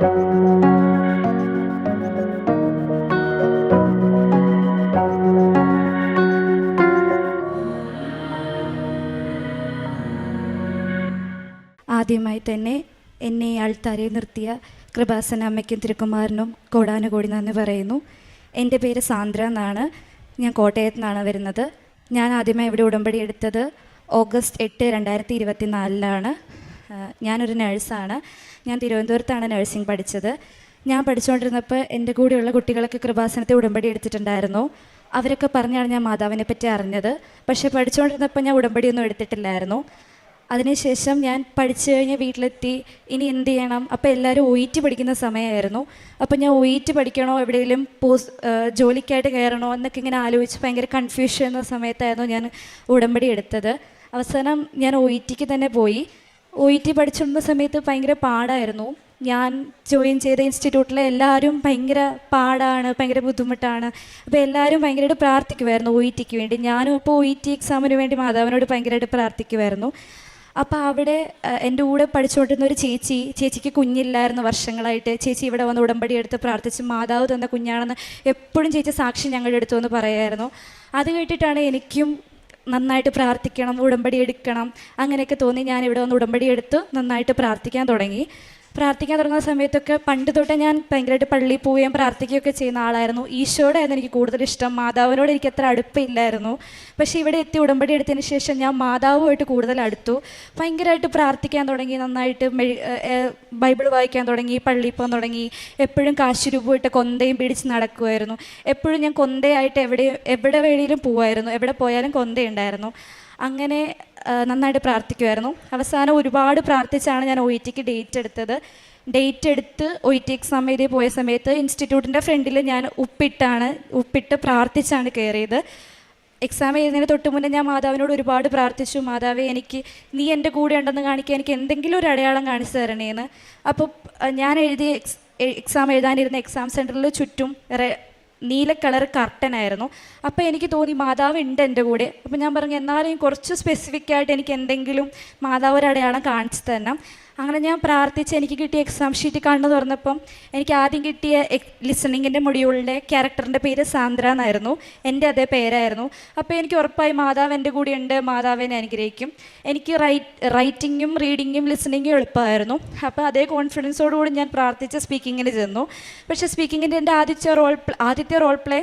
ആദ്യമായി തന്നെ എന്നെ ആൾത്താരെ നിർത്തിയ കൃപാസന അമ്മയ്ക്കും തിരുക്കുമാരനും കോടാനുകോടി നന്ദി പറയുന്നു. എൻ്റെ പേര് സാന്ദ്ര എന്നാണ്. ഞാൻ കോട്ടയത്തു നിന്നാണ് വരുന്നത്. ഞാൻ ആദ്യമായി ഇവിടെ ഉടമ്പടി എടുത്തത് ഓഗസ്റ്റ് 8, 2024 ഞാനൊരു നഴ്സാണ്. ഞാൻ തിരുവനന്തപുരത്താണ് നഴ്സിംഗ് പഠിച്ചത്. ഞാൻ പഠിച്ചുകൊണ്ടിരുന്നപ്പോൾ എൻ്റെ കൂടെയുള്ള കുട്ടികളൊക്കെ കൃപാസനത്തെ ഉടമ്പടി എടുത്തിട്ടുണ്ടായിരുന്നു. അവരൊക്കെ പറഞ്ഞാണ് ഞാൻ മാതാവിനെ പറ്റി അറിഞ്ഞത്. പക്ഷേ പഠിച്ചുകൊണ്ടിരുന്നപ്പോൾ ഞാൻ ഉടമ്പടിയൊന്നും എടുത്തിട്ടില്ലായിരുന്നു. അതിനുശേഷം ഞാൻ പഠിച്ചു കഴിഞ്ഞ് വീട്ടിലെത്തി ഇനി എന്ത് ചെയ്യണം. അപ്പോൾ എല്ലാവരും OET പഠിക്കുന്ന സമയമായിരുന്നു. അപ്പോൾ ഞാൻ OET പഠിക്കണോ, എവിടെയെങ്കിലും ജോലിക്കായിട്ട് കയറണോ എന്നൊക്കെ ഇങ്ങനെ ആലോചിച്ച് ഭയങ്കര കൺഫ്യൂഷൻ എന്ന സമയത്തായിരുന്നു ഞാൻ ഉടമ്പടി എടുത്തത്. അവസാനം ഞാൻ OETക്ക് തന്നെ പോയി. OET പഠിച്ചുകൊണ്ടിരുന്ന സമയത്ത് ഭയങ്കര പാടായിരുന്നു. ഞാൻ ജോയിൻ ചെയ്ത ഇൻസ്റ്റിറ്റ്യൂട്ടിലെ എല്ലാവരും ഭയങ്കര പാടാണ്, ഭയങ്കര ബുദ്ധിമുട്ടാണ്. അപ്പോൾ എല്ലാവരും ഭയങ്കരമായിട്ട് പ്രാർത്ഥിക്കുമായിരുന്നു OETക്ക് വേണ്ടി. ഞാനും അപ്പോൾ OET എക്സാമിന് വേണ്ടി മാതാവിനോട് ഭയങ്കരമായിട്ട് പ്രാർത്ഥിക്കുമായിരുന്നു. അപ്പോൾ അവിടെ എൻ്റെ കൂടെ പഠിച്ചുകൊണ്ടിരുന്ന ഒരു ചേച്ചിക്ക് കുഞ്ഞില്ലായിരുന്നു വർഷങ്ങളായിട്ട്. ചേച്ചി ഇവിടെ വന്ന് ഉടമ്പടി എടുത്ത് പ്രാർത്ഥിച്ച് മാതാവ് തന്ന കുഞ്ഞാണെന്ന് എപ്പോഴും ചേച്ചി സാക്ഷി ഞങ്ങളുടെ അടുത്ത് വന്ന് പറയായിരുന്നു. അത് കേട്ടിട്ടാണ് എനിക്കും നന്നായിട്ട് പ്രാർത്ഥിക്കണം, ഉടമ്പടി എടുക്കണം അങ്ങനെയൊക്കെ തോന്നി. ഞാനിവിടെ വന്ന് ഉടമ്പടി എടുത്ത് നന്നായിട്ട് പ്രാർത്ഥിക്കാൻ തുടങ്ങുന്ന സമയത്തൊക്കെ പണ്ട് തൊട്ടേ ഞാൻ ഭയങ്കരമായിട്ട് പള്ളിയിൽ പോവുകയും പ്രാർത്ഥിക്കുകയൊക്കെ ചെയ്യുന്ന ആളായിരുന്നു. ഈശോയോടായിരുന്നു എനിക്ക് കൂടുതൽ ഇഷ്ടം. മാതാവിനോട് എനിക്ക് അത്ര അടുപ്പമില്ലായിരുന്നു. പക്ഷേ ഇവിടെ എത്തി ഉടമ്പടി എടുത്തതിന് ശേഷം ഞാൻ മാതാവുമായിട്ട് കൂടുതൽ അടുത്തു. ഭയങ്കരമായിട്ട് പ്രാർത്ഥിക്കാൻ തുടങ്ങി, നന്നായിട്ട് ബൈബിൾ വായിക്കാൻ തുടങ്ങി, പള്ളിയിൽ പോകാൻ തുടങ്ങി. എപ്പോഴും കാശുരൂപമായിട്ട് കൊന്തയും പിടിച്ച് നടക്കുമായിരുന്നു. എപ്പോഴും ഞാൻ കൊന്തയായിട്ട് എവിടെ വേണമെങ്കിലും പോവായിരുന്നു. എവിടെ പോയാലും കൊന്തയുണ്ടായിരുന്നു. അങ്ങനെ നന്നായിട്ട് പ്രാർത്ഥിക്കുമായിരുന്നു. അവസാനം ഒരുപാട് പ്രാർത്ഥിച്ചാണ് ഞാൻ OETക്ക് ഡേറ്റ് എടുത്ത് OET എക്സാം എഴുതി പോയ സമയത്ത് ഇൻസ്റ്റിറ്റ്യൂട്ടിൻ്റെ ഫ്രണ്ടിൽ ഞാൻ ഉപ്പിട്ട് പ്രാർത്ഥിച്ചാണ് കയറിയത്. എക്സാം എഴുതുന്നതിന് തൊട്ട് മുന്നേ ഞാൻ മാതാവിനോട് ഒരുപാട് പ്രാർത്ഥിച്ചു. മാതാവേ, നീ എൻ്റെ കൂടെ ഉണ്ടെന്ന് കാണിക്കാൻ എനിക്ക് എന്തെങ്കിലും ഒരു അടയാളം കാണിച്ചു തരണേന്ന്. അപ്പോൾ ഞാൻ എക്സാം എഴുതാനിരുന്ന എക്സാം സെൻറ്ററിൽ ചുറ്റും നീല കളർ കർട്ടനായിരുന്നു. അപ്പോൾ എനിക്ക് തോന്നി മാതാവ് ഉണ്ട് എൻ്റെ കൂടെ. അപ്പോൾ ഞാൻ പറഞ്ഞു, എന്നാലും കുറച്ച് സ്പെസിഫിക്കായിട്ട് എനിക്ക് എന്തെങ്കിലും മാതാവ് ഒരു അടയാളം കാണിച്ചു തരണം. അങ്ങനെ ഞാൻ പ്രാർത്ഥിച്ച് എനിക്ക് കിട്ടിയ എക്സാം ഷീറ്റ് കണ്ടു തുറന്നപ്പം എനിക്ക് ആദ്യം കിട്ടിയ ലിസണിങ്ങിൻ്റെ മൊഡ്യൂളിൻ്റെ ക്യാരക്ടറിൻ്റെ പേര് സാന്ദ്ര എന്നായിരുന്നു. എൻ്റെ അതേ പേരായിരുന്നു. അപ്പോൾ എനിക്ക് ഉറപ്പായി മാതാവ് എൻ്റെ കൂടെ ഉണ്ട്, മാതാവിനെ അനുഗ്രഹിക്കും. എനിക്ക് റൈറ്റിങ്ങും റീഡിങ്ങും ലിസണിങ്ങും എളുപ്പമായിരുന്നു. അപ്പോൾ അതേ കോൺഫിഡൻസോടുകൂടി ഞാൻ പ്രാർത്ഥിച്ച് സ്പീക്കിങ്ങിന് ചെന്നു. പക്ഷേ സ്പീക്കിങ്ങിൻ്റെ എൻ്റെ ആദ്യത്തെ റോൾ പ്ലേ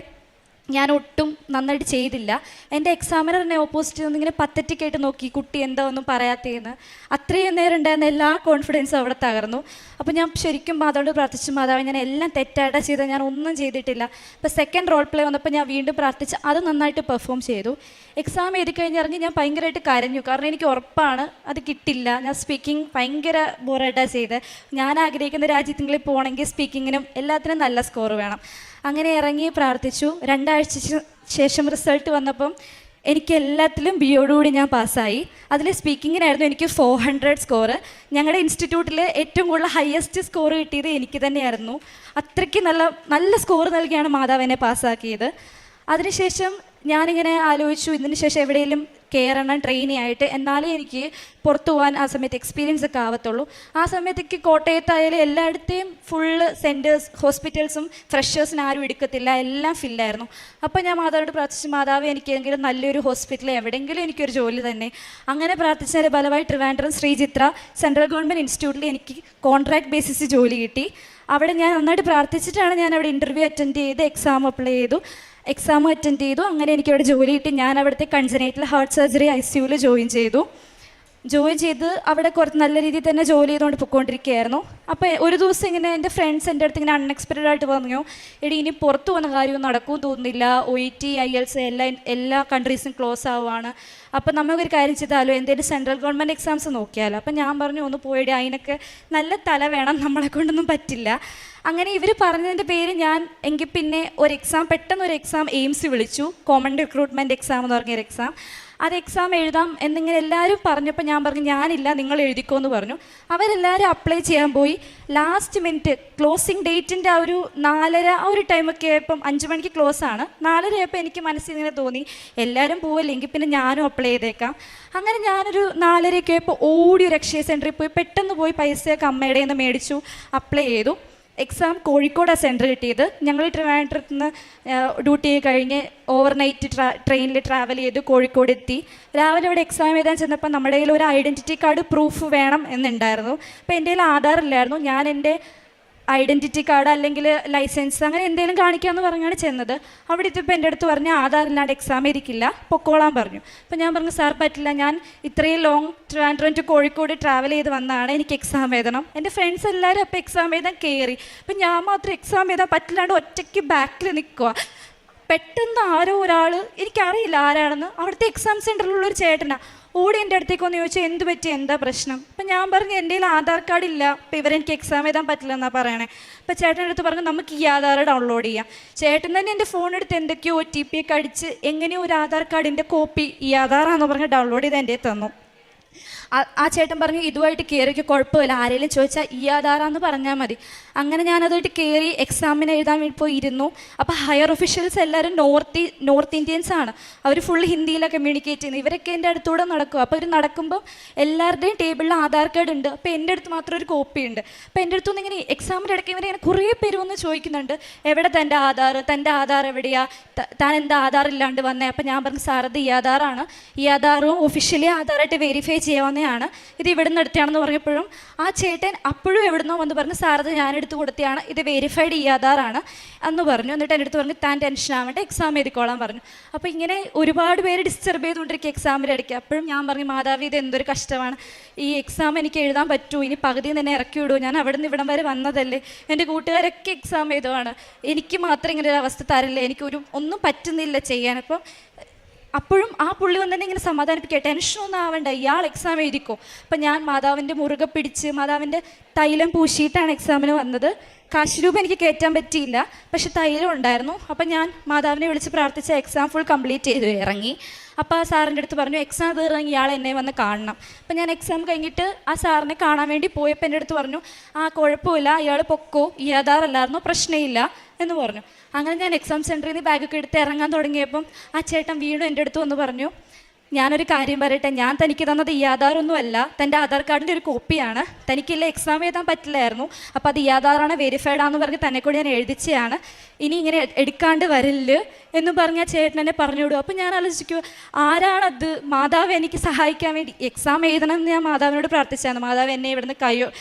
ഞാൻ ഒട്ടും നന്നായിട്ട് ചെയ്തില്ല. എൻ്റെ എക്സാമിനറിനെ ഓപ്പോസിറ്റ് നിന്നിങ്ങനെ പത്തറ്റിക്കായിട്ട് നോക്കി, കുട്ടി എന്താ ഒന്നും പറയാത്തേന്ന്. അത്രയും നേരം ഉണ്ടായിരുന്ന എല്ലാ കോൺഫിഡൻസും അവിടെ തകർന്നു. അപ്പോൾ ഞാൻ ശരിക്കും മാതാവിനോട് പ്രാർത്ഥിച്ചു, മാതാവ് ഞാൻ എല്ലാം തെറ്റായിട്ടാണ് ചെയ്തത്, ഞാൻ ഒന്നും ചെയ്തിട്ടില്ല. അപ്പോൾ സെക്കൻഡ് റോൾ പ്ലേ വന്നപ്പോൾ ഞാൻ വീണ്ടും പ്രാർത്ഥിച്ച് അത് നന്നായിട്ട് പെർഫോം ചെയ്തു. എക്സാം എഴുതി കഴിഞ്ഞിറങ്ങി ഞാൻ ഭയങ്കരമായിട്ട് കരഞ്ഞു. കാരണം എനിക്ക് ഉറപ്പാണ് അത് കിട്ടില്ല. ഞാൻ സ്പീക്കിംഗ് ഭയങ്കര ബോറായിട്ടാണ് ചെയ്തത്. ഞാൻ ആഗ്രഹിക്കുന്ന രാജ്യങ്ങളിൽ പോകണമെങ്കിൽ സ്പീക്കിങ്ങിനും എല്ലാത്തിനും നല്ല സ്കോർ വേണം. അങ്ങനെ ഇറങ്ങി പ്രാർത്ഥിച്ചു. 2 ആഴ്ച ശേഷം റിസൾട്ട് വന്നപ്പം എനിക്ക് എല്ലാത്തിലും ബിയോടുകൂടി ഞാൻ പാസ്സായി. അതിൽ സ്പീക്കിങ്ങിനായിരുന്നു എനിക്ക് 400 സ്കോർ. ഞങ്ങളുടെ ഇൻസ്റ്റിറ്റ്യൂട്ടിൽ ഏറ്റവും കൂടുതൽ ഹയസ്റ്റ് സ്കോർ കിട്ടിയത് എനിക്ക് തന്നെയായിരുന്നു. അത്രയ്ക്ക് നല്ല സ്കോർ നൽകിയാണ് മാതാവ് എന്നെ പാസ്സാക്കിയത്. അതിനുശേഷം ഞാനിങ്ങനെ ആലോചിച്ചു, ഇതിന് ശേഷം എവിടെയെങ്കിലും കയറണം ട്രെയിനി ആയിട്ട്, എന്നാലേ എനിക്ക് പുറത്തു പോകാൻ ആ സമയത്ത് എക്സ്പീരിയൻസ് ഒക്കെ ആവത്തുള്ളൂ. ആ സമയത്തേക്ക് കോട്ടയത്തായാലും എല്ലായിടത്തെയും ഫുള്ള് സെൻറ്റേഴ്സ് ഹോസ്പിറ്റൽസും ഫ്രഷേഴ്സിന് ആരും എടുക്കത്തില്ല, എല്ലാം ഫില്ലായിരുന്നു. അപ്പോൾ ഞാൻ മാതാവിനോട് പ്രാർത്ഥിച്ചു, മാതാവ് എനിക്കെങ്കിലും നല്ലൊരു ഹോസ്പിറ്റലിൽ എവിടെയെങ്കിലും എനിക്കൊരു ജോലി തന്നെ. അങ്ങനെ പ്രാർത്ഥിച്ചതിൻ്റെ ഫലമായി ട്രിവാൻഡ്രം ശ്രീചിത്ര സെൻട്രൽ ഗവൺമെൻറ് ഇൻസ്റ്റിറ്റ്യൂട്ടിൽ എനിക്ക് കോൺട്രാക്ട് ബേസിസ് ജോലി കിട്ടി. അവിടെ ഞാൻ നന്നായിട്ട് പ്രാർത്ഥിച്ചിട്ടാണ് ഞാൻ അവിടെ ഇൻ്റർവ്യൂ അറ്റൻഡ് ചെയ്ത് എക്സാം അറ്റൻഡ് ചെയ്തു. അങ്ങനെ എനിക്കവിടെ ജോലി കിട്ടി. ഞാൻ അവിടുത്തെ കൺജനൈറ്റൽ ഹാർട്ട് സർജറി ICUവിൽ ജോയിൻ ചെയ്ത് അവിടെ കുറച്ച് നല്ല രീതിയിൽ തന്നെ ജോലി ചെയ്തുകൊണ്ട് പോയിക്കൊണ്ടിരിക്കുകയായിരുന്നു. അപ്പോൾ ഒരു ദിവസം ഇങ്ങനെ എൻ്റെ ഫ്രണ്ട്സ് എൻ്റെ അടുത്ത് ഇങ്ങനെ അൺഎക്സ്പെക്റ്റഡ് ആയിട്ട് പറഞ്ഞു, എടി ഇനി പുറത്ത് പോകുന്ന കാര്യമൊന്നും നടക്കുമെന്ന് തോന്നുന്നില്ല, OET IELTS എല്ലാ കൺട്രീസും ക്ലോസ് ആവുകയാണ്. അപ്പോൾ നമുക്കൊരു കാര്യം ചെയ്താലോ, എന്തെങ്കിലും സെൻട്രൽ ഗവൺമെൻറ് എക്സാംസ് നോക്കിയാലോ. അപ്പം ഞാൻ പറഞ്ഞു, ഒന്ന് പോയിടി, അതിനൊക്കെ നല്ല തല വേണം, നമ്മളെ കൊണ്ടൊന്നും പറ്റില്ല. അങ്ങനെ ഇവർ പറഞ്ഞതിൻ്റെ പേര് ഞാൻ എങ്കിൽ പിന്നെ പെട്ടെന്ന് ഒരു എക്സാം എയിംസ് വിളിച്ചു, കോമൺ റിക്രൂട്ട്മെൻറ്റ് എക്സാം എന്ന് പറഞ്ഞൊരു എക്സാം. അത് എക്സാം എഴുതാം എന്നിങ്ങനെ എല്ലാവരും പറഞ്ഞപ്പോൾ ഞാൻ പറഞ്ഞു, ഞാനില്ല, നിങ്ങൾ എഴുതിക്കോ എന്ന് പറഞ്ഞു. അവരെല്ലാവരും അപ്ലൈ ചെയ്യാൻ പോയി. ലാസ്റ്റ് മിനിറ്റ് ക്ലോസിങ് ഡേറ്റിൻ്റെ ആ ഒരു 4:30 ആ ഒരു ടൈമൊക്കെ ആയപ്പം 5 മണിക്ക് ക്ലോസ് ആണ്. 4:30 ആയപ്പോൾ എനിക്ക് മനസ്സിൽ ഇങ്ങനെ തോന്നി, എല്ലാവരും പോവല്ലെങ്കിൽ പിന്നെ ഞാനും അപ്ലൈ ചെയ്തേക്കാം. അങ്ങനെ ഞാനൊരു 4:30 ആയപ്പോൾ ഓടി ഒരു അക്ഷയ സെൻറ്ററിൽ പോയി പെട്ടെന്ന് പോയി പൈസയൊക്കെ അമ്മയുടെ നിന്ന് മേടിച്ചു, അപ്ലൈ ചെയ്തു. എക്സാം കോഴിക്കോടാണ് സെൻറ്റർ കിട്ടിയത്. ഞങ്ങൾ ട്രിവാൻഡ്രത്ത് നിന്ന് ഡ്യൂട്ടി കഴിഞ്ഞ് ഓവർനൈറ്റ് ട്രെയിനിൽ ട്രാവൽ ചെയ്ത് കോഴിക്കോട് എത്തി. രാവിലെ അവിടെ എക്സാം എഴുതാൻ ചെന്നപ്പോൾ നമ്മുടെ കയ്യിൽ ഒരു ഐഡൻറ്റിറ്റി കാർഡ് പ്രൂഫ് വേണം എന്നുണ്ടായിരുന്നു. അപ്പോൾ എൻ്റെ കയ്യിൽ ആധാർ ഇല്ലായിരുന്നു. ഞാൻ എൻ്റെ ഐഡൻറ്റിറ്റി കാർഡ് അല്ലെങ്കിൽ ലൈസൻസ് അങ്ങനെ എന്തെങ്കിലും കാണിക്കാമെന്ന് പറഞ്ഞാണ് ചെന്നത്. അവിടെ എത്തിയപ്പോൾ എൻ്റെ അടുത്ത് പറഞ്ഞു ആധാർ ഇല്ലാണ്ട് എക്സാം ഇരിക്കില്ല, പൊക്കോളാൻ പറഞ്ഞു. അപ്പോൾ ഞാൻ പറഞ്ഞു സാർ പറ്റില്ല, ഞാൻ ഇത്രയും long Trivandrum to Kozhikode travel ചെയ്ത് വന്നതാണ്, എനിക്ക് എക്സാം എഴുതണം. എൻ്റെ ഫ്രണ്ട്സ് എല്ലാവരും അപ്പോൾ എക്സാം എഴുതാൻ കയറി. അപ്പം ഞാൻ മാത്രം എക്സാം എഴുതാൻ പറ്റില്ലാണ്ട് ഒറ്റയ്ക്ക് ബാക്കിൽ നിൽക്കുക. പെട്ടെന്ന് ആരോ ഒരാൾ, എനിക്കറിയില്ല ആരാണെന്ന്, അവിടുത്തെ എക്സാം സെൻറ്ററിലുള്ളൊരു ചേട്ടനാണ് ഓടി എൻ്റെ അടുത്തേക്ക് ഒന്ന് ചോദിച്ചാൽ എന്ത് പറ്റി, എന്താ പ്രശ്നം? അപ്പം ഞാൻ പറഞ്ഞു എൻ്റെ കയ്യിൽ ആധാർ കാർഡ് ഇല്ല, അപ്പോൾ ഇവരെനിക്ക് എക്സാം എഴുതാൻ പറ്റില്ല എന്നാണ് പറയണേ. അപ്പോൾ ചേട്ടൻ്റെ അടുത്ത് പറഞ്ഞു നമുക്ക് ഈ ആധാർ ഡൗൺലോഡ് ചെയ്യാം. ചേട്ടൻ തന്നെ എൻ്റെ ഫോണെടുത്ത് എന്തൊക്കെയോ OTP ഒക്കെ അടിച്ച് എങ്ങനെയോ ഒരു ആധാർ കാർഡിൻ്റെ കോപ്പി ഈ ആധാറാണെന്ന് പറഞ്ഞ് ഡൗൺലോഡ് ചെയ്ത് എൻ്റെ തന്നു. ആ ചേട്ടൻ പറഞ്ഞു ഇതുമായിട്ട് കയറിയൊക്കെ കുഴപ്പമില്ല, ആരെങ്കിലും ചോദിച്ചാൽ ഈ ആധാറാന്ന് പറഞ്ഞാൽ മതി. അങ്ങനെ ഞാനതുമായിട്ട് കയറി എക്സാമിന് എഴുതാൻ വേണ്ടി പോയി ഇരുന്നു. അപ്പോൾ ഹയർ ഒഫീഷ്യൽസ് എല്ലാവരും നോർത്ത് ഇന്ത്യൻസ് ആണ്, അവർ ഫുൾ ഹിന്ദിയിലാണ് കമ്മ്യൂണിക്കേറ്റ് ചെയ്യുന്നത്. ഇവരൊക്കെ എൻ്റെ അടുത്തൂടെ നടക്കും. അപ്പോൾ ഇവർ നടക്കുമ്പോൾ എല്ലാവരുടെയും ടേബിളിൽ ആധാർ കാർഡ് ഉണ്ട്. അപ്പോൾ എൻ്റെ അടുത്ത് മാത്രം ഒരു കോപ്പി ഉണ്ട്. അപ്പോൾ എൻ്റെ അടുത്തുനിന്ന് ഇങ്ങനെ എക്സാമിൻ്റെ ഇടയ്ക്ക് ഇവരെ കുറേ പേര് വന്ന് ചോദിക്കുന്നുണ്ട് എവിടെ തൻ്റെ ആധാർ എവിടെയാ, താൻ എന്താ ആധാർ ഇല്ലാണ്ട് വന്നേ? അപ്പോൾ ഞാൻ പറഞ്ഞു സാർ ഇത് ഈ ആധാറാണ്, ഈ ആധാറും ഒഫീഷ്യലി ആധാറായിട്ട് വെരിഫൈ ചെയ്യാവുന്നതാണ്, ഇത് ഇവിടെ നിന്ന് എടുത്തതാണെന്ന് പറഞ്ഞപ്പോഴും ആ ചേട്ടൻ അപ്പോഴും എവിടുന്നോ വന്ന് പറഞ്ഞു സാർ ഇത് ഞാനെടുത്ത് കൊടുത്തതാണ്, ഇത് വെരിഫൈഡ് ഈ ആധാറാണ് എന്ന് പറഞ്ഞു. എന്നിട്ട് എൻ്റെ അടുത്ത് പറഞ്ഞു താൻ ടെൻഷൻ ആവേണ്ട, എക്സാം എഴുതിക്കോളാൻ പറഞ്ഞു. അപ്പോൾ ഇങ്ങനെ ഒരുപാട് പേര് ഡിസ്റ്റർബ് ചെയ്തുകൊണ്ടിരിക്കുക എക്സാമിൻ്റെ ഇടയ്ക്ക്. അപ്പോഴും ഞാൻ പറഞ്ഞു മാതാവി ഇത് എന്തൊരു കഷ്ടമാണ്, ഈ എക്സാം എനിക്ക് എഴുതാൻ പറ്റുമോ, ഇനി പകുതി തന്നെ ഇറക്കി വിടുമോ, ഞാൻ അവിടെ നിന്ന് ഇവിടം വരെ വന്നതല്ലേ, എൻ്റെ കൂട്ടുകാരൊക്കെ എക്സാം എഴുതുവാണ്, എനിക്ക് മാത്രം ഇങ്ങനെ ഒരു അവസ്ഥ തരില്ലേ, ഒന്നും പറ്റുന്നില്ല ചെയ്യാൻ. അപ്പോഴും ആ പുള്ളി വന്ന് തന്നെ ഇങ്ങനെ സമാധാനിപ്പിക്കുക, ടെൻഷനൊന്നും ആവണ്ട, ഇയാൾ എക്സാം എഴുതിക്കോ. അപ്പം ഞാൻ മാതാവിൻ്റെ മുറുകെ പിടിച്ച് മാതാവിൻ്റെ തൈലം പൂശിയിട്ടാണ് എക്സാമിന് വന്നത്. കാശ് രൂപ എനിക്ക് കയറ്റാൻ പറ്റിയില്ല, പക്ഷെ തൈലം ഉണ്ടായിരുന്നു. അപ്പം ഞാൻ മാതാവിനെ വിളിച്ച് പ്രാർത്ഥിച്ച എക്സാം ഫുൾ കംപ്ലീറ്റ് ചെയ്ത് ഇറങ്ങി. അപ്പോൾ ആ സാറിൻ്റെ അടുത്ത് പറഞ്ഞു എക്സാം തീർന്നെങ്കിൽ ഇയാൾ എന്നെ വന്ന് കാണണം. അപ്പം ഞാൻ എക്സാം കഴിഞ്ഞിട്ട് ആ സാറിനെ കാണാൻ വേണ്ടി പോയപ്പോൾ എൻ്റെ അടുത്ത് പറഞ്ഞു കുഴപ്പമില്ല, ഇയാൾ പൊക്കോ, ഈ ആധാറല്ലായിരുന്നു, പ്രശ്നമില്ല എന്ന് പറഞ്ഞു. അങ്ങനെ ഞാൻ എക്സാം സെൻറ്ററിൽ നിന്ന് ബാഗൊക്കെ എടുത്ത് ഇറങ്ങാൻ തുടങ്ങിയപ്പം ആ ചേട്ടൻ വീണ്ടും എൻ്റെ അടുത്ത് വന്ന് പറഞ്ഞു ഞാനൊരു കാര്യം പറയട്ടെ, ഞാൻ തനിക്ക് തന്നത് ഈ ആധാറൊന്നുമല്ല, തൻ്റെ ആധാർ കാർഡിൻ്റെ ഒരു കോപ്പിയാണ്, തനിക്കില്ല എക്സാം എഴുതാൻ പറ്റില്ലായിരുന്നു, അപ്പോൾ അത് ഈ ആധാറാണ് വെരിഫൈഡ് ആണെന്ന് പറഞ്ഞ് തന്നെ കൂടി ഞാൻ എഴുതിച്ചതാണ്, ഇനി ഇങ്ങനെ എടുക്കാണ്ട് വരില്ല എന്ന് പറഞ്ഞ് ആ ചേട്ടൻ എന്നെ പറഞ്ഞു വിടും. അപ്പോൾ ഞാൻ ആലോചിക്കുക ആരാണത്? മാതാവ് എനിക്ക് സഹായിക്കാൻ വേണ്ടി എക്സാം എഴുതണം എന്ന് ഞാൻ മാതാവിനോട് പ്രാർത്ഥിച്ചായിരുന്നു. മാതാവ് എന്നെ ഇവിടുന്ന്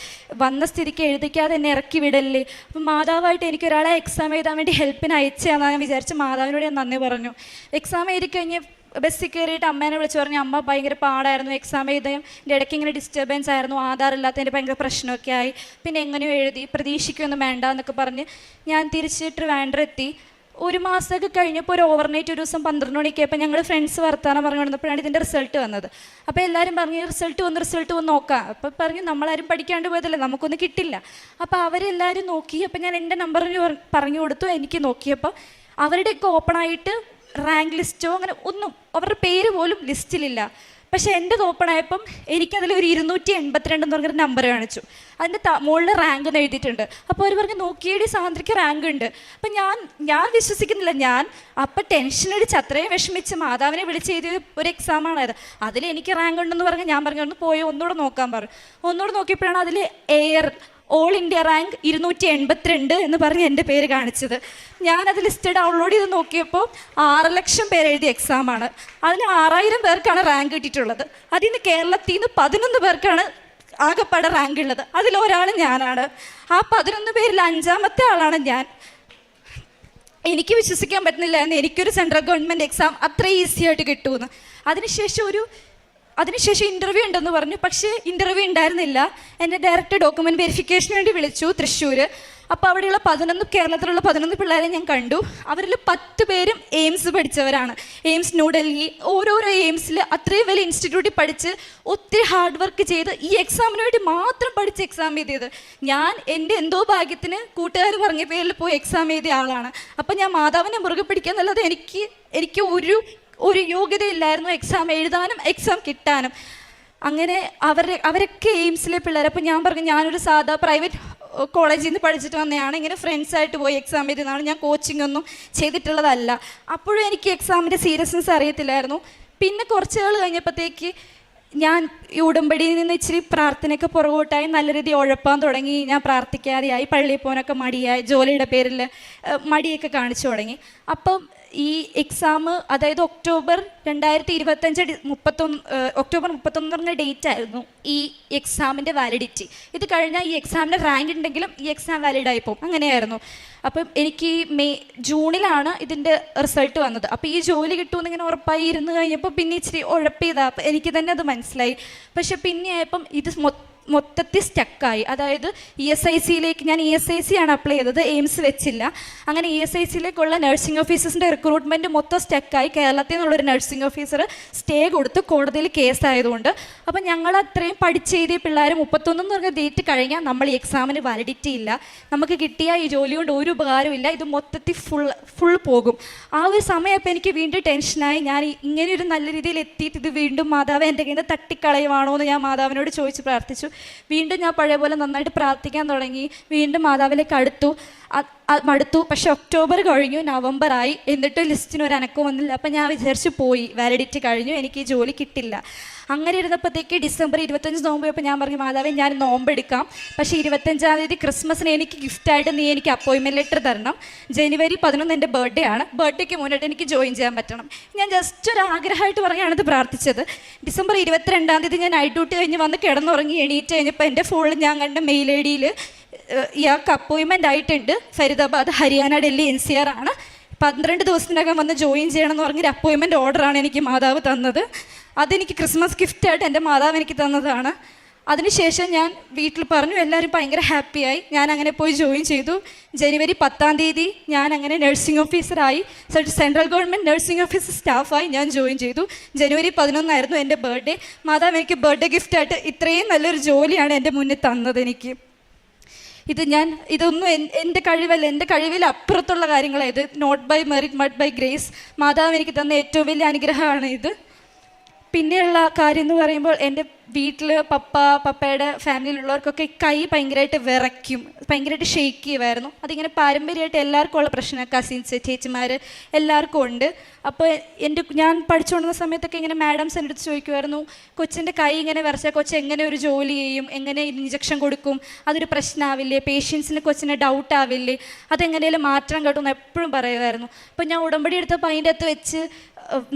വന്ന സ്ഥിതിക്ക് എഴുതിക്കാതെ എന്നെ ഇറക്കി വിടല്ലേ. അപ്പം മാതാവായിട്ട് എനിക്കൊരാളെ എക്സാം എഴുതാൻ വേണ്ടി ഹെൽപ്പിന് അയച്ചാന്ന് ഞാൻ വിചാരിച്ച് മാതാവിനോട് ഞാൻ നന്ദി പറഞ്ഞു. എക്സാം എഴുതി കഴിഞ്ഞ് ബസ്സിൽ കയറിയിട്ട് അമ്മേനെ വിളിച്ച് പറഞ്ഞു അമ്മ ഭയങ്കര പാടായിരുന്നു എക്സാം എഴുതാൻ, എൻ്റെ ഇടയ്ക്ക് ഇങ്ങനെ ഡിസ്റ്റർബൻസ് ആയിരുന്നു, ആധാർ ഇല്ലാത്തതിൻ്റെ ഭയങ്കര പ്രശ്നമൊക്കെ ആയി, പിന്നെ എങ്ങനെയോ എഴുതി, പ്രതീക്ഷിക്കൊന്നും വേണ്ട എന്നൊക്കെ പറഞ്ഞ് ഞാൻ തിരിച്ച് ട്രിവാൻഡ്രം എത്തി. ഒരു മാസമൊക്കെ കഴിഞ്ഞപ്പോൾ ഒരു ഓവർനൈറ്റ് ഒരു ദിവസം 12 മണിക്കായപ്പോൾ ഞങ്ങൾ ഫ്രണ്ട്സ് വർത്താനം പറഞ്ഞു കൊണ്ടിരുന്നപ്പോഴാണ് ഇതിൻ്റെ റിസൾട്ട് വന്നത്. അപ്പോൾ എല്ലാവരും പറഞ്ഞു റിസൾട്ട് വന്ന് നോക്കാം. അപ്പോൾ പറഞ്ഞു നമ്മളാരും പഠിക്കാണ്ട് പോയതല്ലേ, നമുക്കൊന്നും കിട്ടില്ല. അപ്പോൾ അവരെല്ലാവരും നോക്കി. അപ്പോൾ ഞാൻ എൻ്റെ നമ്പർ പറഞ്ഞു കൊടുത്തു. എനിക്ക് നോക്കിയപ്പോൾ അവരുടെയൊക്കെ ഓപ്പണായിട്ട് റാങ്ക് ലിസ്റ്റോ അങ്ങനെ ഒന്നും അവരുടെ പേര് പോലും ലിസ്റ്റിലില്ല. പക്ഷേ എൻ്റെ ഓപ്പണായപ്പം എനിക്കതിൽ ഒരു 282 എന്ന് പറഞ്ഞൊരു നമ്പർ കാണിച്ചു. അതിൻ്റെ മുകളിൽ റാങ്ക് എന്ന് എഴുതിയിട്ടുണ്ട്. അപ്പോൾ അവർ പറഞ്ഞു നോക്കിയേടി സാന്ദ്രയ്ക്ക് റാങ്ക് ഉണ്ട്. അപ്പം ഞാൻ വിശ്വസിക്കുന്നില്ല. ഞാൻ അപ്പം ടെൻഷൻ അടിച്ച് അത്രയും വിഷമിച്ച് മാതാവിനെ വിളിച്ച് എഴുതിയ ഒരു എക്സാമാണത്. അതിൽ എനിക്ക് റാങ്ക് ഉണ്ടെന്ന് പറഞ്ഞ് ഞാൻ പറഞ്ഞു ഒന്ന് പോയി ഒന്നുകൂടെ നോക്കാൻ പറഞ്ഞു. ഒന്നുകൂടെ നോക്കിയപ്പോഴാണ് അതിൽ ഓൾ ഇന്ത്യ റാങ്ക് 282 എന്ന് പറഞ്ഞ് എൻ്റെ പേര് കാണിച്ചത്. ഞാനത് ലിസ്റ്റ് ഡൗൺലോഡ് ചെയ്ത് നോക്കിയപ്പോൾ 6 ലക്ഷം പേര് എഴുതിയ എക്സാമാണ്. അതിൽ 6000 പേർക്കാണ് റാങ്ക് കിട്ടിയിട്ടുള്ളത്. അതിൽ നിന്ന് കേരളത്തിൽ നിന്ന് 11 പേർക്കാണ് ആകെപ്പാടെ റാങ്ക് ഉള്ളത്. അതിലൊരാൾ ഞാനാണ്. ആ 11 പേരിൽ 5ാമത്തെ ആളാണ് ഞാൻ. എനിക്ക് വിശ്വസിക്കാൻ പറ്റുന്നില്ലായിരുന്നു എനിക്കൊരു സെൻട്രൽ ഗവൺമെൻറ് എക്സാം അത്ര ഈസി ആയിട്ട് കിട്ടുമെന്ന്. അതിനുശേഷം ഇൻ്റർവ്യൂ ഉണ്ടെന്ന് പറഞ്ഞു. പക്ഷേ ഇൻ്റർവ്യൂ ഉണ്ടായിരുന്നില്ല. എന്നെ ഡയറക്റ്റ് ഡോക്യുമെൻറ്റ് വെരിഫിക്കേഷന് വേണ്ടി വിളിച്ചു തൃശ്ശൂർ. അപ്പോൾ അവിടെയുള്ള കേരളത്തിലുള്ള 11 പിള്ളേരെ ഞാൻ കണ്ടു. അവരിൽ 10 പേരും എയിംസ് പഠിച്ചവരാണ്. എയിംസ് ന്യൂഡൽഹി, ഓരോരോ എയിംസിൽ അത്രയും വലിയ ഇൻസ്റ്റിറ്റ്യൂട്ടിൽ പഠിച്ച് ഒത്തിരി ഹാർഡ് വർക്ക് ചെയ്ത് ഈ എക്സാമിന് വേണ്ടി മാത്രം പഠിച്ച് എക്സാം എഴുതിയത്. ഞാൻ എൻ്റെ എന്തോ ഭാഗ്യത്തിന് കൂട്ടുകാർ പറഞ്ഞ പേരിൽ പോയി എക്സാം എഴുതിയ ആളാണ്. അപ്പം ഞാൻ മാതാവിനെ മുറുകെ പിടിക്കാന്നല്ലാതെ എനിക്ക് ഒരു യോഗ്യതയില്ലായിരുന്നു എക്സാം എഴുതാനും എക്സാം കിട്ടാനും. അങ്ങനെ അവരൊക്കെ എയിംസിലെ പിള്ളേർ. അപ്പോൾ ഞാൻ പറഞ്ഞു ഞാനൊരു സാധാ പ്രൈവറ്റ് കോളേജിൽ നിന്ന് പഠിച്ചിട്ട് വന്നതാണ്, ഇങ്ങനെ ഫ്രണ്ട്സായിട്ട് പോയി എക്സാം എഴുതുന്നതാണ്, ഞാൻ കോച്ചിങ് ഒന്നും ചെയ്തിട്ടുള്ളതല്ല. അപ്പോഴും എനിക്ക് എക്സാമിൻ്റെ സീരിയസ്നെസ് അറിയത്തില്ലായിരുന്നു. പിന്നെ കുറച്ച് നാൾ കഴിഞ്ഞപ്പോഴത്തേക്ക് ഞാൻ ഈ ഉടമ്പടിയിൽ നിന്ന് ഇച്ചിരി പ്രാർത്ഥനയൊക്കെ പുറകോട്ടായി നല്ല രീതിയിൽ ഉഴപ്പാൻ തുടങ്ങി. ഞാൻ പ്രാർത്ഥിക്കാതെയായി, പള്ളിയിൽ പോകാനൊക്കെ മടിയായി, ജോലിയുടെ പേരിൽ മടിയൊക്കെ കാണിച്ചു തുടങ്ങി. അപ്പം ഈ എക്സാം, അതായത് ഒക്ടോബർ 2025 ഒക്ടോബർ 31 ഡേറ്റ് ആയിരുന്നു ഈ എക്സാമിൻ്റെ വാലിഡിറ്റി. ഇത് കഴിഞ്ഞാൽ ഈ എക്സാമിൻ്റെ റാങ്ക് ഉണ്ടെങ്കിലും ഈ എക്സാം വാലിഡായി പോകും, അങ്ങനെയായിരുന്നു. അപ്പം എനിക്ക് ജൂണിലാണ് ഇതിൻ്റെ റിസൾട്ട് വന്നത്. അപ്പോൾ ഈ ജോലി കിട്ടുമെന്ന് ഇങ്ങനെ ഉറപ്പായി ഇരുന്ന് കഴിഞ്ഞപ്പോൾ പിന്നെ ഇച്ചിരി ഉഴപ്പിയതാണ്. അപ്പം എനിക്ക് തന്നെ അത് മനസ്സിലായി. പക്ഷെ പിന്നെ ആയപ്പം ഇത് മൊത്തത്തിൽ സ്റ്റക്കായി. അതായത് ESIC-യിലേക്ക് ഞാൻ ESIC ആണ് അപ്ലൈ ചെയ്തത്, എയിംസ് വെച്ചില്ല. അങ്ങനെ ESIC-യിലേക്കുള്ള നഴ്സിംഗ് ഓഫീസേഴ്സിൻ്റെ റിക്രൂട്ട്മെൻറ്റ് മൊത്തം സ്റ്റക്കായി. കേരളത്തിൽ നിന്നുള്ളൊരു നഴ്സിംഗ് ഓഫീസർ സ്റ്റേ കൊടുത്ത് കോടതിയിൽ കേസായതുകൊണ്ട്. അപ്പം ഞങ്ങൾ അത്രയും പഠിച്ചെഴുതിയ പിള്ളേർ 31 എന്ന് പറഞ്ഞ ഡേറ്റ് കഴിഞ്ഞാൽ നമ്മൾ ഈ എക്സാമിന് വാലിഡിറ്റി ഇല്ല, നമുക്ക് കിട്ടിയ ഈ ജോലി കൊണ്ട് ഒരു ഉപകാരമില്ല, ഇത് മൊത്തത്തിൽ ഫുൾ പോകും. ആ ഒരു സമയപ്പോൾ എനിക്ക് വീണ്ടും ടെൻഷനായി. ഞാൻ ഇങ്ങനെയൊരു നല്ല രീതിയിൽ എത്തിയിട്ട് ഇത് വീണ്ടും മാതാവ് എൻ്റെ കയ്യിൽ നിന്ന് തട്ടിക്കളയുവാണോ എന്ന് ഞാൻ മാതാവിനോട് ചോദിച്ച് പ്രാർത്ഥിച്ചു. വീണ്ടും ഞാൻ പഴയ പോലെ നന്നായിട്ട് പ്രാർത്ഥിക്കാൻ തുടങ്ങി. വീണ്ടും മാതാവിലേക്ക് മടുത്തു. പക്ഷെ ഒക്ടോബർ കഴിഞ്ഞു, നവംബറായി, എന്നിട്ട് ലിസ്റ്റിന് ഒരു അനക്കം വന്നില്ല. അപ്പം ഞാൻ വിചാരിച്ചു പോയി, വാലിഡിറ്റി കഴിഞ്ഞു, എനിക്ക് ഈ ജോലി കിട്ടില്ല. അങ്ങനെ ഇരുന്നപ്പോഴത്തേക്ക് ഡിസംബർ 25 നോമ്പ് ഞാൻ പറഞ്ഞു, മാതാവേ ഞാൻ നോമ്പെടുക്കാം, പക്ഷേ 25-ാം തീയതി ക്രിസ്മസിന് എനിക്ക് ഗിഫ്റ്റായിട്ട് നീ എനിക്ക് അപ്പോയിൻമെൻറ്റ് ലെറ്റർ തരണം. ജനുവരി 11 എൻ്റെ ബർത്ത്ഡേ ആണ്, ബർത്ത്ഡേക്ക് മുന്നിട്ട് എനിക്ക് ജോയിൻ ചെയ്യാൻ പറ്റണം. ഞാൻ ജസ്റ്റ് ഒരു ആഗ്രഹമായിട്ട് പറയാണിത് പ്രാർത്ഥിച്ചത്. ഡിസംബർ 22-ാം തീയതി ഞാൻ നൈറ്റ് ഡ്യൂട്ടി കഴിഞ്ഞ് വന്ന് കിടന്നുറങ്ങി. എണീറ്റ് കഴിഞ്ഞപ്പോൾ എൻ്റെ ഫോണിൽ ഞാൻ കണ്ട മെയിൽ ID-യിൽ ഇയാൾക്ക് അപ്പോയിൻമെൻ്റ് ആയിട്ടുണ്ട്, ഫരീദാബാദ്, ഹരിയാന, ഡൽഹി NCR ആണ്, 12 ദിവസത്തിനകം വന്ന് ജോയിൻ ചെയ്യണം എന്ന് പറഞ്ഞൊരു അപ്പോയിൻമെൻറ്റ് ഓർഡറാണ് എനിക്ക് മാതാവ് തന്നത്. അതെനിക്ക് ക്രിസ്മസ് ഗിഫ്റ്റായിട്ട് എൻ്റെ മാതാവ് എനിക്ക് തന്നതാണ്. അതിനുശേഷം ഞാൻ വീട്ടിൽ പറഞ്ഞു, എല്ലാവരും ഭയങ്കര ഹാപ്പിയായി. ഞാൻ അങ്ങനെ പോയി ജോയിൻ ചെയ്തു. ജനുവരി 10-ാം തീയതി ഞാൻ അങ്ങനെ നഴ്സിംഗ് ഓഫീസറായി, സെൻട്രൽ ഗവൺമെൻറ് നഴ്സിംഗ് ഓഫീസർ സ്റ്റാഫായി ഞാൻ ജോയിൻ ചെയ്തു. ജനുവരി 11 എൻ്റെ ബർത്ത്ഡേ. മാതാവ് എനിക്ക് ബർത്ത്ഡേ ഗിഫ്റ്റായിട്ട് ഇത്രയും നല്ലൊരു ജോലിയാണ് എൻ്റെ മുന്നിൽ തന്നത്. എനിക്ക് ഇതൊന്നും എൻ്റെ കഴിവല്ല, എൻ്റെ കഴിവിൽ അപ്പുറത്തുള്ള കാര്യങ്ങളാണ് ഇത്. Not by merit but by grace. മാതാവ് എനിക്ക് തന്ന ഏറ്റവും വലിയ അനുഗ്രഹമാണ് ഇത്. പിന്നെയുള്ള കാര്യം എന്ന് പറയുമ്പോൾ, എൻ്റെ വീട്ടിൽ പപ്പയുടെ ഫാമിലിയിലുള്ളവർക്കൊക്കെ കൈ ഭയങ്കരമായിട്ട് വിറയ്ക്കും, ഭയങ്കരമായിട്ട് ഷെയ്ക്ക് ചെയ്യുമായിരുന്നു. അതിങ്ങനെ പാരമ്പര്യമായിട്ട് എല്ലാവർക്കും ഉള്ള പ്രശ്നം, കസിൻസ്, ചേച്ചിമാർ എല്ലാവർക്കും ഉണ്ട്. അപ്പോൾ ഞാൻ പഠിച്ചുകൊണ്ടിരുന്ന സമയത്തൊക്കെ ഇങ്ങനെ മാഡംസ് എൻ്റെ അടുത്ത് ചോദിക്കുമായിരുന്നു, കൊച്ചിൻ്റെ കൈ ഇങ്ങനെ വിറച്ചാൽ കൊച്ച് എങ്ങനെ ഒരു ജോലി ചെയ്യും, എങ്ങനെ ഇഞ്ചക്ഷൻ കൊടുക്കും, അതൊരു പ്രശ്നമാവില്ലേ, പേഷ്യൻസിന് കൊച്ചിന് ഡൗട്ട് ആവില്ലേ, അതെങ്ങനെയും മാറ്റം കിട്ടുമെന്ന് എപ്പോഴും പറയുമായിരുന്നു. അപ്പോൾ ഞാൻ ഉടമ്പടി എടുത്തപ്പോൾ അതിൻ്റെ അകത്ത് വെച്ച്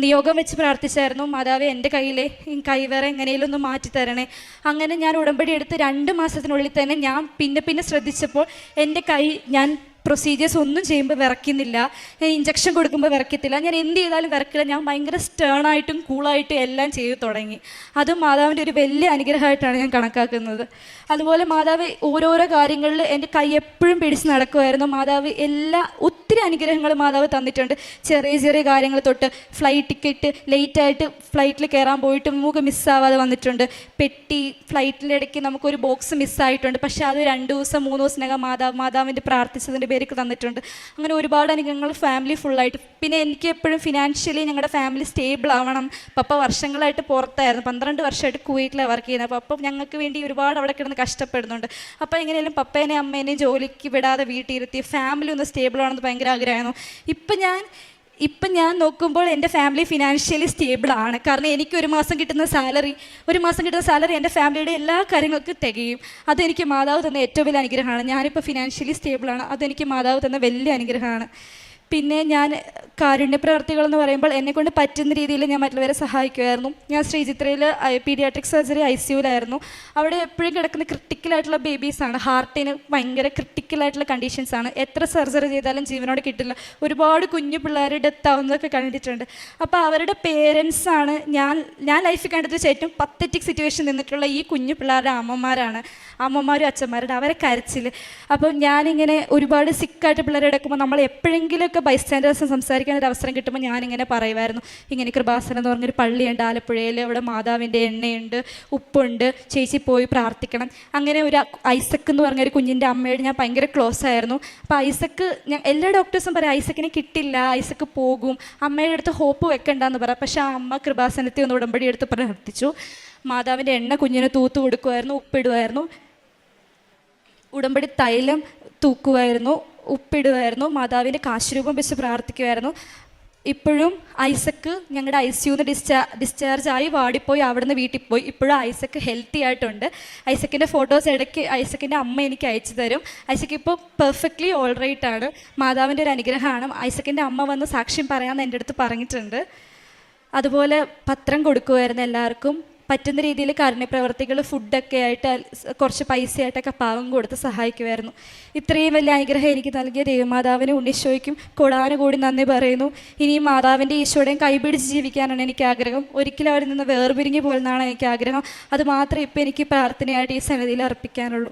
നിയോഗം വെച്ച് പ്രാർത്ഥിച്ചായിരുന്നു, മാതാവേ എൻ്റെ കയ്യിലെ കൈവേറെ എങ്ങനെയും ഒന്ന് മാറ്റി തരണേ. അങ്ങനെ ഞാൻ ഉടമ്പടി എടുത്ത് 2 മാസത്തിനുള്ളിൽ തന്നെ ഞാൻ പിന്നെ ശ്രദ്ധിച്ചപ്പോൾ എൻ്റെ കൈ, ഞാൻ പ്രൊസീജിയേഴ്സ് ഒന്നും ചെയ്യുമ്പോൾ വിറയ്ക്കുന്നില്ല, ഞാൻ ഇഞ്ചക്ഷൻ കൊടുക്കുമ്പോൾ വിറയ്ക്കത്തില്ല, ഞാൻ എന്ത് ചെയ്താലും വിറക്കില്ല. ഞാൻ ഭയങ്കര സ്റ്റേണായിട്ടും കൂളായിട്ടും എല്ലാം ചെയ്തു തുടങ്ങി. അതും മാതാവിൻ്റെ ഒരു വലിയ അനുഗ്രഹമായിട്ടാണ് ഞാൻ കണക്കാക്കുന്നത്. അതുപോലെ മാതാവ് ഓരോരോ കാര്യങ്ങളിൽ എൻ്റെ കൈ എപ്പോഴും പിടിച്ച് നടക്കുമായിരുന്നു. മാതാവ് ഒത്തിരി അനുഗ്രഹങ്ങൾ മാതാവ് തന്നിട്ടുണ്ട്. ചെറിയ ചെറിയ കാര്യങ്ങൾ തൊട്ട് ഫ്ലൈറ്റ് ടിക്കറ്റ് ലേറ്റായിട്ട് ഫ്ലൈറ്റിൽ കയറാൻ പോയിട്ട് നമുക്ക് മിസ്സാവാതെ വന്നിട്ടുണ്ട്. പെട്ടി ഫ്ലൈറ്റിലിടയ്ക്ക് നമുക്കൊരു ബോക്സ് മിസ്സായിട്ടുണ്ട്, പക്ഷേ അത് 2 ദിവസം 3 ദിവസത്തിനകം മാതാവിൻ്റെ പ്രാർത്ഥിച്ചതിൻ്റെ പേർക്ക് തന്നിട്ടുണ്ട്. അങ്ങനെ ഒരുപാട് അനുഗ്രഹങ്ങൾ ഫാമിലി ഫുള്ളായിട്ട്. പിന്നെ എനിക്ക് എപ്പോഴും ഫിനാൻഷ്യലി ഞങ്ങളുടെ ഫാമിലി സ്റ്റേബിൾ ആവണം. പപ്പ വർഷങ്ങളായിട്ട് പുറത്തായിരുന്നു, 12 വർഷമായിട്ട് കുവൈറ്റിലാണ് വർക്ക് ചെയ്യുന്നത്. അപ്പോൾ അപ്പം ഞങ്ങൾക്ക് വേണ്ടി ഒരുപാട് അവിടെ കിടന്ന് കഷ്ടപ്പെടുന്നുണ്ട്. അപ്പോൾ എങ്ങനെയാലും പപ്പേനെയും അമ്മേനെയും ജോലിക്ക് വിടാതെ വീട്ടിലിരുത്തി ഫാമിലി ഒന്ന് സ്റ്റേബിൾ ആണെന്ന് ഭയങ്കര ആഗ്രഹമായിരുന്നു. ഇപ്പം ഞാൻ നോക്കുമ്പോൾ എൻ്റെ ഫാമിലി ഫിനാൻഷ്യലി സ്റ്റേബിളാണ്. കാരണം എനിക്ക് ഒരു മാസം കിട്ടുന്ന സാലറി എൻ്റെ ഫാമിലിയുടെ എല്ലാ കാര്യങ്ങൾക്കും തികയും. അതെനിക്ക് മാതാവ് തന്ന ഏറ്റവും വലിയ അനുഗ്രഹമാണ്. ഞാനിപ്പോൾ ഫിനാൻഷ്യലി സ്റ്റേബിളാണ്, അതെനിക്ക് മാതാവ് തന്ന വലിയ അനുഗ്രഹമാണ്. പിന്നെ ഞാൻ കാരുണ്യ പ്രവർത്തികളെന്ന് പറയുമ്പോൾ എന്നെക്കൊണ്ട് പറ്റുന്ന രീതിയിൽ ഞാൻ മറ്റുള്ളവരെ സഹായിക്കുമായിരുന്നു. ഞാൻ ശ്രീചിത്രയിൽ പീഡിയാട്രിക് സർജറി ICUലായിരുന്നു. അവിടെ എപ്പോഴും കിടക്കുന്ന ക്രിട്ടിക്കലായിട്ടുള്ള ബേബീസാണ്, ഹാർട്ടിന് ഭയങ്കര ക്രിട്ടിക്കലായിട്ടുള്ള കണ്ടീഷൻസാണ്. എത്ര സർജറി ചെയ്താലും ജീവനോടെ കിട്ടില്ല. ഒരുപാട് കുഞ്ഞു പിള്ളേർ ഡെത്ത് ആവുന്നതൊക്കെ കണ്ടിട്ടുണ്ട്. അപ്പോൾ അവരുടെ പേരൻസാണ് ഞാൻ ലൈഫിൽ കണ്ടത് ഏറ്റവും പത്തറ്റിക് സിറ്റുവേഷൻ നിന്നിട്ടുള്ള ഈ കുഞ്ഞു പിള്ളേരുടെ അമ്മമാരും അച്ഛന്മാരുടെ അവരെ കരച്ചിൽ. അപ്പോൾ ഞാനിങ്ങനെ ഒരുപാട് സിക്കായിട്ട് പിള്ളേരെ എടുക്കുമ്പോൾ നമ്മൾ എപ്പോഴെങ്കിലുമൊക്കെ ബൈസ്റ്റാൻഡേഴ്സും സംസാരിക്കാൻ ഒരു അവസരം കിട്ടുമ്പോൾ ഞാനിങ്ങനെ പറയുമായിരുന്നു, ഇങ്ങനെ കൃപാസനം എന്ന് പറഞ്ഞൊരു പള്ളിയുണ്ട് ആലപ്പുഴയിൽ, അവിടെ മാതാവിൻ്റെ എണ്ണയുണ്ട്, ഉപ്പുണ്ട്, ചേച്ചി പോയി പ്രാർത്ഥിക്കണം. അങ്ങനെ ഒരു ഐസക്ക് എന്ന് പറഞ്ഞൊരു കുഞ്ഞിൻ്റെ അമ്മയോട് ഞാൻ ഭയങ്കര ക്ലോസ് ആയിരുന്നു. അപ്പോൾ ഐസക്ക്, എല്ലാ ഡോക്ടേഴ്സും പറയും ഐസക്കിനെ കിട്ടില്ല, ഐസക്ക് പോകും, അമ്മയുടെ അടുത്ത് ഹോപ്പ് വെക്കണ്ടെന്ന് പറയാം. പക്ഷേ ആ അമ്മ കൃപാസനത്തിൽ ഒന്ന് ഉടമ്പടി എടുത്ത് പ്രാർത്ഥിച്ചു. മാതാവിൻ്റെ എണ്ണ കുഞ്ഞിന് തൂത്ത് കൊടുക്കുമായിരുന്നു, ഉപ്പിടുമായിരുന്നു, ഉടമ്പടി തൈലം തൂക്കുമായിരുന്നു, ഉപ്പിടുമായിരുന്നു, മാതാവിൻ്റെ കാശുരൂപം വെച്ച് പ്രാർത്ഥിക്കുമായിരുന്നു. ഇപ്പോഴും ഐസക്ക് ഞങ്ങളുടെ ICUന്ന് ഡിസ്ചാർജ് ആയി വാടിപ്പോയി, അവിടുന്ന് വീട്ടിൽ പോയി. ഇപ്പോഴും ഐസക്ക് ഹെൽത്തി ആയിട്ടുണ്ട്. ഐസക്കിൻ്റെ ഫോട്ടോസ് ഇടയ്ക്ക് ഐസക്കിൻ്റെ അമ്മ എനിക്ക് അയച്ചു തരും. ഐസക്ക് ഇപ്പോൾ പെർഫെക്റ്റ്ലി ഓൾ റൈറ്റ് ആണ്. മാതാവിൻ്റെ ഒരു അനുഗ്രഹമാണ്. ഐസക്കിൻ്റെ അമ്മ വന്ന് സാക്ഷ്യം പറയാമെന്ന് എൻ്റെ അടുത്ത് പറഞ്ഞിട്ടുണ്ട്. അതുപോലെ പത്രം കൊടുക്കുമായിരുന്നു എല്ലാവർക്കും. പറ്റുന്ന രീതിയിൽ കാരുണ്യപ്രവർത്തികൾ ഫുഡൊക്കെ ആയിട്ട് കുറച്ച് പൈസയായിട്ടൊക്കെ പാവം കൊടുത്ത് സഹായിക്കുമായിരുന്നു. ഇത്രയും വലിയ അനുഗ്രഹം എനിക്ക് നൽകിയ ദൈവമാതാവിനും ഉണ്ണീശോയ്ക്കും കോടാനുകൂടി നന്ദി പറയുന്നു. ഇനിയും മാതാവിൻ്റെ ഈശോയുടെയും കൈപിടിച്ച് ജീവിക്കാനാണ് എനിക്ക് ആഗ്രഹം. ഒരിക്കലും അവിടെ നിന്ന് വേർപിരിഞ്ഞു പോകുന്നതാണ് എനിക്ക് ആഗ്രഹം. അത് മാത്രമേ ഇപ്പോൾ എനിക്ക് പ്രാർത്ഥനയായിട്ട് ഈ സന്നിധിയിൽ അർപ്പിക്കാനുള്ളൂ.